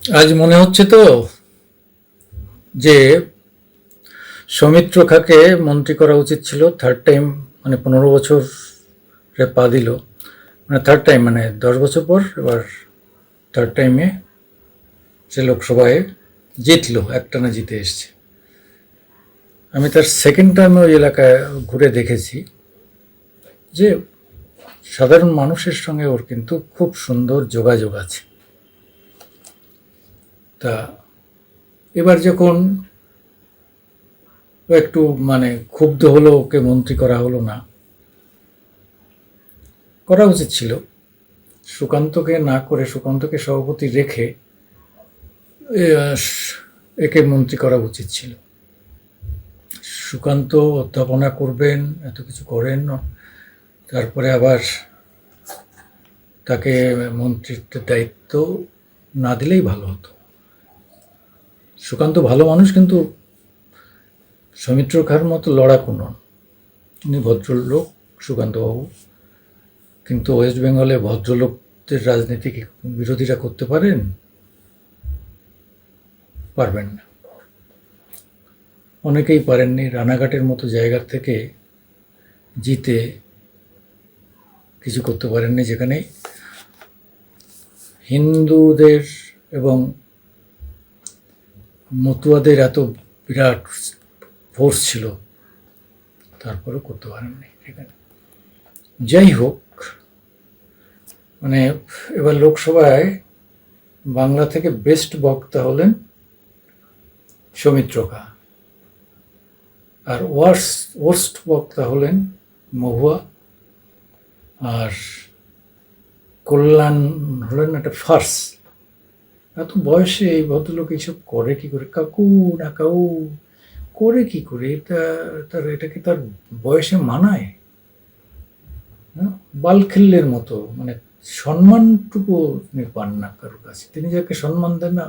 আজ মনে হচ্ছে তো যে সৌমিত্র খাঁকে মন্ত্রী করা উচিত ছিল থার্ড টাইম। মানে 15 বছরে পা দিল, মানে থার্ড টাইম, মানে 10 বছর পর এবার থার্ড টাইমে সে লোকসভায় জিতলো, একটানা জিতে এসছে। আমি তার সেকেন্ড টাইমে ওই এলাকায় ঘুরে দেখেছি যে সাধারণ মানুষের সঙ্গে ওর কিন্তু খুব সুন্দর যোগাযোগ আছে। তা এবার যখন ও একটু মানে ক্ষুব্ধ হলো, ওকে মন্ত্রী করা হলো না, করা উচিত ছিল সুকান্তকে না করে, সুকান্তকে সভাপতি রেখে একে মন্ত্রী করা উচিত ছিল। সুকান্ত অধ্যাপনা করবেন, এত কিছু করেন, তারপরে আবার তাকে মন্ত্রিত্বের দায়িত্ব না দিলেই ভালো হতো। সুকান্ত ভালো মানুষ, কিন্তু সৌমিত্র খাঁর মতো লড়াকু নন। উনি ভদ্রলোক সুকান্তবাবু, কিন্তু ওয়েস্ট বেঙ্গলে ভদ্রলোকদের রাজনীতি কি বিরোধীরা করতে পারেন? পারবেন না। অনেকেই পারেননি। রানাঘাটের মতো জায়গার থেকে জিতে কিছু করতে পারেননি, যেখানে হিন্দুদের এবং মতুয়াদের এত বিরাট ফোর্স ছিল, তারপরেও করতে পারেননি সেখানে। যাই হোক, মানে এবার লোকসভায় বাংলা থেকে বেস্ট বক্তা হলেন সৌমিত্র খাঁ, আর ওয়ার্স্ট বক্তা হলেন মহুয়া, আর কল্যাণ হলেন একটা ফার্স। এত বয়সে এই ভদ্রলোক এইসব করে কি করে? কাকু না কাউ করে কি করে? এটা কি তার বয়সে মানায়? বালখিল্যের মতো, মানে সম্মানটুকু তিনি পান না কারোর কাছে। তিনি যাকে সম্মান দেন না,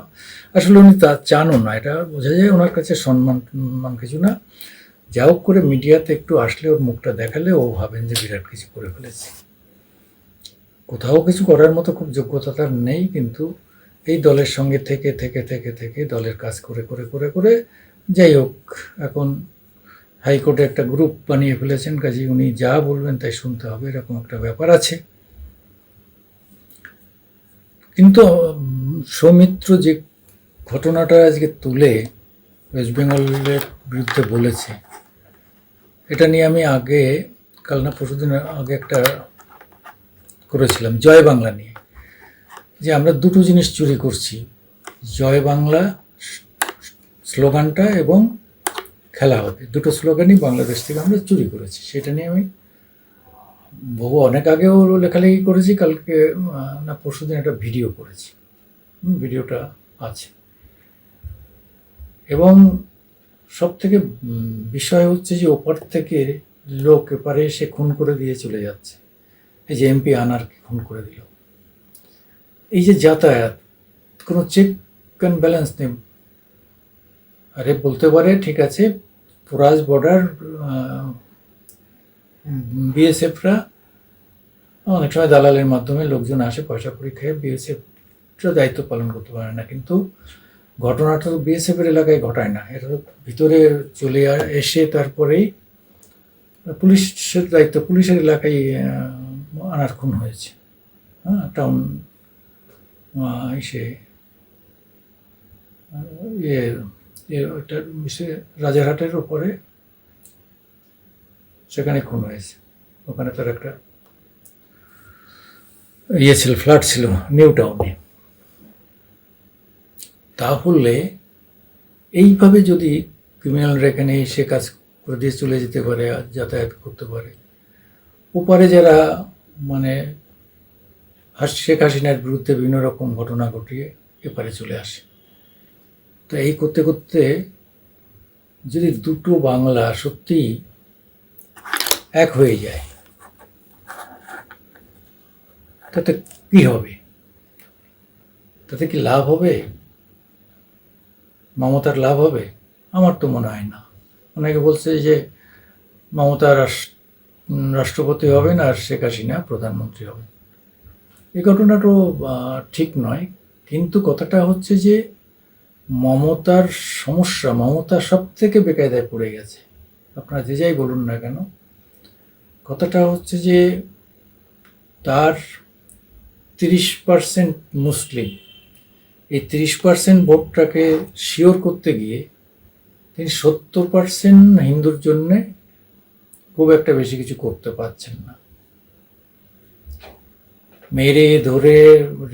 আসলে উনি তা চানও না, এটা বোঝা যায় ওনার কাছে। সম্মান কিছু না, যা হোক করে মিডিয়াতে একটু আসলে, ওর মুখটা দেখালে ও ভাবেন যে বিরাট কিছু করে ফেলেছে। কোথাও কিছু করার মতো খুব যোগ্যতা তার নেই, কিন্তু এই দলের সঙ্গে থেকে থেকে থেকে থেকে দলের কাজ করে করে করে করে যাই হোক, এখন হাইকোর্টে একটা গ্রুপ বানিয়ে ফেলেছেন, কাজেই উনি যা বলবেন তাই শুনতে হবে, এরকম একটা ব্যাপার আছে। কিন্তু সৌমিত্র যে ঘটনাটা আজকে তুলে ওয়েস্ট বেঙ্গলের বিরুদ্ধে বলেছে, এটা নিয়ে আমি আগে, কাল না পরশুদিন আগে একটা করেছিলাম জয় বাংলা নিয়ে, যে আমরা দুটো জিনিস চুরি করছি, জয় বাংলা স্লোগানটা এবং খেলা হবে, দুটো স্লোগানই বাংলাদেশ থেকে আমরা চুরি করেছি। সেটা নিয়ে আমি অনেক আগেও লেখালেখি করেছি, কালকে না পরশুদিন একটা ভিডিও করেছি, ভিডিওটা আছে। এবং সব থেকে বিষয় হচ্ছে যে ওপার থেকে লোক এপারে এসে খুন করে দিয়ে চলে যাচ্ছে। এই যে এমপি আনারকে খুন করে দিল, এই যে যাতায়াত, কোনো চেক অ্যান্ড ব্যালেন্স নেই। আরে বলতে পারে ঠিক আছে, পোরাজ বর্ডার বিএসএফরা অনেক সময় দালালের মাধ্যমে লোকজন আসে, পয়সা কড়ি খেয়ে বিএসএফরা দায়িত্ব পালন করতে পারে না, কিন্তু ঘটনাটা তো বিএসএফের এলাকায় ঘটায় না, এটা তো ভিতরে চলে এসে তারপরেই পুলিশের দায়িত্ব, পুলিশের এলাকায় আনার খুন হয়েছে। হ্যাঁ, টাউন এসে ওইটা রাজারহাটের ওপরে সেখানে খুন হয়েছে। ওখানে তার একটা ছিল, ফ্ল্যাট ছিল নিউ টাউনে। তাহলে এইভাবে যদি ক্রিমিনালরা এখানে এসে কাজ করে দিয়ে চলে যেতে পারে, যাতায়াত করতে পারে, ওপারে যারা মানে শেখ হাসিনার বিরুদ্ধে বিভিন্ন রকম ঘটনা ঘটিয়ে এপারে চলে আসে, তো এই করতে করতে যদি দুটো বাংলা সত্যি এক হয়ে যায়, তাতে কি হবে? তাতে কি লাভ হবে? মমতার লাভ হবে? আমার তো মনে হয় না। অনেকে বলছে যে মমতা রাষ্ট্রপতি হবেন আর শেখ হাসিনা প্রধানমন্ত্রী হবেন। এই ঘটনাটাও ঠিক নয়, কিন্তু কথাটা হচ্ছে যে মমতার সমস্যা, মমতা সব থেকে বেকায়দায় পড়ে গেছে। আপনারা যে যাই বলুন না কেন, কথাটা হচ্ছে যে তার 30% মুসলিম, এই 30% ভোটটাকে শিওর করতে গিয়ে তিনি 70% হিন্দুর জন্যে খুব একটা বেশি কিছু করতে পারছেন না। মেরে ধরে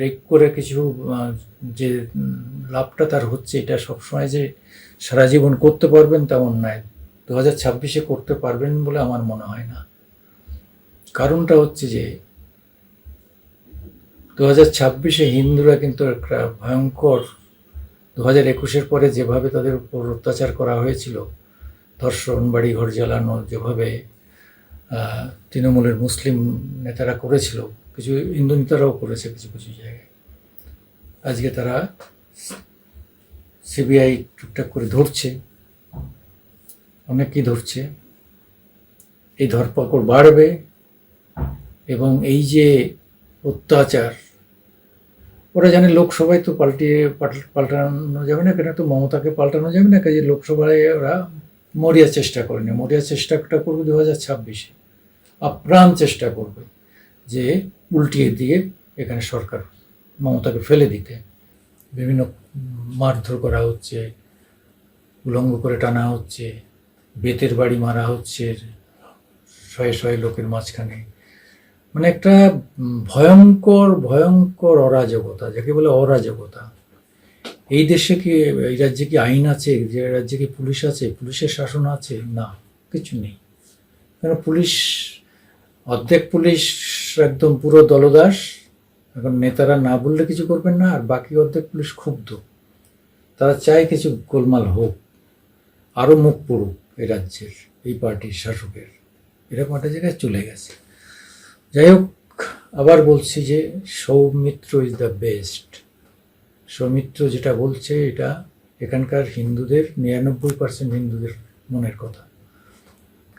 রেক করে কিছু যে লাভটা তার হচ্ছে, এটা সবসময় যে সারা জীবন করতে পারবেন তেমন নয়। 2026-এ করতে পারবেন বলে আমার মনে হয় না। কারণটা হচ্ছে যে 2026-এ হিন্দুরা কিন্তু একটা ভয়ঙ্কর, 2021-এর পরে যেভাবে তাদের উপর অত্যাচার করা হয়েছিল, ধর্ষণ, বাড়িঘর জ্বালানো, যেভাবে তৃণমূলের মুসলিম নেতারা করেছিল, কিছু হিন্দু নেতারাও করেছে কিছু কিছু জায়গায়। আজকে তারা সিবিআই টুকটাক করে ধরছে, অনেকই ধরছে, এই ধরপাকড় বাড়বে এবং এই যে অত্যাচার, ওরা জানে লোকসভায় তো পাল্টানো যাবে না, কেন তো মমতাকে পাল্টানো যাবে না, কাজে লোকসভায় ওরা মরিয়ার চেষ্টা করেনি। মরিয়ার চেষ্টাটা করবে 2026-এ, আপ্রাণ চেষ্টা করবে যে উল্টিয়ে দিয়ে এখানে সরকার মমতাকে ফেলে দিতে। বিভিন্ন মারধর করা হচ্ছে, উলঙ্গ করে টানা হচ্ছে, বেতের বাড়ি মারা হচ্ছে শয়ে শয়ে লোকের মাঝখানে, মানে একটা ভয়ঙ্কর ভয়ঙ্কর অরাজকতা, যাকে বলে অরাজকতা। এই দেশে কি, এই রাজ্যে কি আইন আছে? যে রাজ্যে কি পুলিশ আছে? পুলিশের শাসন আছে? না, কিছু নেই। কেন পুলিশ, অর্ধেক পুলিশ একদম পুরো দলদাস, এখন নেতারা না বললে কিছু করবেন না, আর বাকি অর্ধেক পুলিশ ক্ষুব্ধ, তারা চায় কিছু গোলমাল হোক, আরও মুখ পড়ুক এই রাজ্যের, এই পার্টির শাসকের। এরকম একটা জায়গায় চলে গেছে। যাই হোক, আবার বলছি যে Soumitra is the best. Soumitra যেটা বলছে, এটা এখানকার হিন্দুদের 99% হিন্দুদের মনের কথা।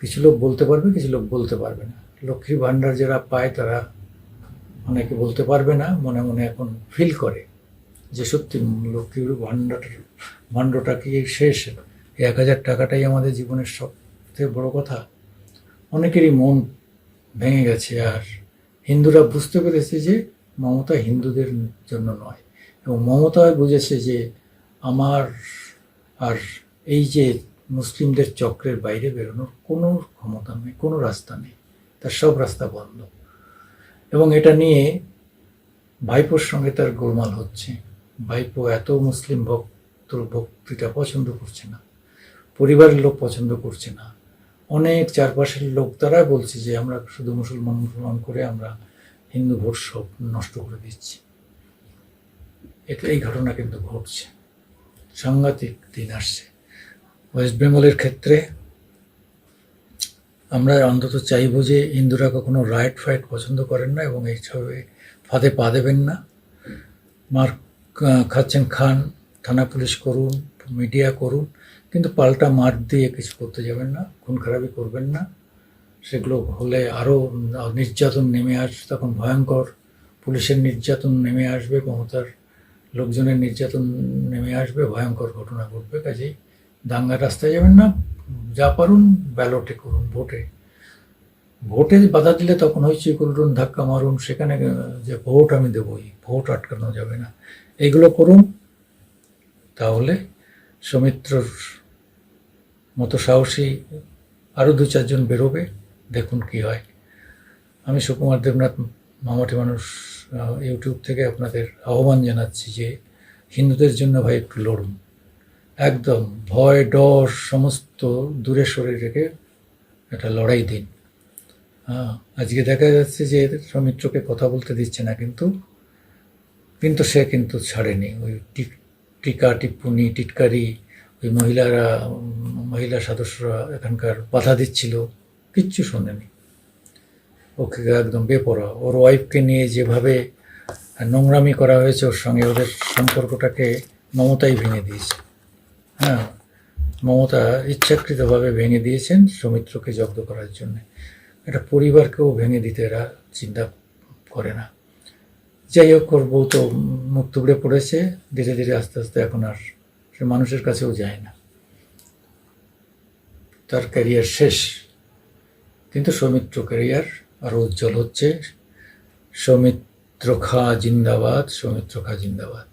কিছু লোক বলতে পারবে, কিছু লোক বলতে পারবে না। লক্ষ্মীর ভাণ্ডার যারা পায় তারা অনেকে বলতে পারবে না, মনে মনে এখন ফিল করে যে সত্যি লক্ষ্মীর ভাণ্ডটা কি শেষ, 1000 টাকাটাই আমাদের জীবনের সবথেকে বড় কথা। অনেকেরই মন ভেঙে গেছে, আর হিন্দুরা বুঝতে পেরেছে যে মমতা হিন্দুদের জন্য নয়, এবং মমতা বুঝেছে যে আমার আর এই যে মুসলিমদের চক্রের বাইরে বেরোনোর কোনো ক্ষমতা নেই, কোনো রাস্তা নেই, তার সব রাস্তা বন্ধ। এবং এটা নিয়ে ভাইপোর সঙ্গে তার গোলমাল হচ্ছে। ভাইপো এত মুসলিম ভক্তিটা পছন্দ করছে না, পরিবারের লোক পছন্দ করছে না, অনেক চারপাশের লোক তারা বলছে যে আমরা শুধু মুসলমান করে আমরা হিন্দু ভোট সব নষ্ট করে দিচ্ছি। এই ঘটনা কিন্তু ঘটছে, সাংঘাতিক দিন আসছে। ওয়েস্ট বেঙ্গলের ক্ষেত্রে আমরা অন্তত চাইব যে হিন্দুরা কখনো রাইট ফাইট পছন্দ করেন না, এবং এইসবে ফাঁদে পা দেবেন না। মার খাচ্ছেন খান, থানা পুলিশ করুন, মিডিয়া করুন, কিন্তু পাল্টা মার দিয়ে কিছু করতে যাবেন না, খুন খারাপি করবেন না। সেগুলো হলে আরও নির্যাতন নেমে আসবে, তখন ভয়ঙ্কর পুলিশের নির্যাতন নেমে আসবে, মমতার লোকজনের নির্যাতন নেমে আসবে, ভয়ঙ্কর ঘটনা ঘটবে। কাজেই দাঙ্গার রাস্তায় যাবেন না, যা পারুন ব্যালটে করুন, ভোটে বাধা দিলে তখন হইচই করুন, ধাক্কা মারুন, সেখানে যে ভোট আমি দেবই, ভোট আটকানো যাবে না, এইগুলো করুন। তাহলে সৌমিত্রর মতো সাহসী আরও 2-4 জন বেরোবে, দেখুন কি হয়। আমি সুকুমার দেবনাথ, মামাটি মানুষ ইউটিউব থেকে আপনাদের আহ্বান জানাচ্ছি যে হিন্দুদের জন্য ভাই একটু লড়ুন, একদম ভয় ডর সমস্ত দূরে সরে রেখে একটা লড়াই দিন। আজকে দেখা যাচ্ছে যে সৌমিত্রকে কথা বলতে দিচ্ছে না, কিন্তু সে কিন্তু ছাড়েনি। ওই টিকা টিপ্পনি টিটকারি, ওই মহিলা সদস্যরা এখানকার বাধা দিচ্ছিল, কিচ্ছু শোনেনি, ওকে একদম বেপরোয়া। ওর ওয়াইফকে নিয়ে যেভাবে নোংরামি করা হয়েছে ওর সঙ্গে, ওদের সম্পর্কটাকে মমতাই ভেঙে দিয়েছে। মমতা ইচ্ছাকৃতভাবে ভেঙে দিয়েছেন সৌমিত্রকে জব্দ করার জন্য। একটা পরিবারকেও ভেঙে দিতে এরা চিন্তা করে না। যাই হোক, ওর বউ তো মুখ থুবড়ে পড়েছে, ধীরে ধীরে আস্তে আস্তে এখন আর সে মানুষের কাছেও যায় না, তার ক্যারিয়ার শেষ। কিন্তু সৌমিত্র ক্যারিয়ার আরও উজ্জ্বল হচ্ছে। সৌমিত্র খা জিন্দাবাদ, সৌমিত্র খা জিন্দাবাদ।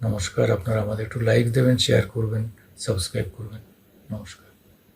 নমস্কার। আপনারা আমাদের একটু লাইক দেবেন, শেয়ার করবেন, সাবস্ক্রাইব করবেন। নমস্কার।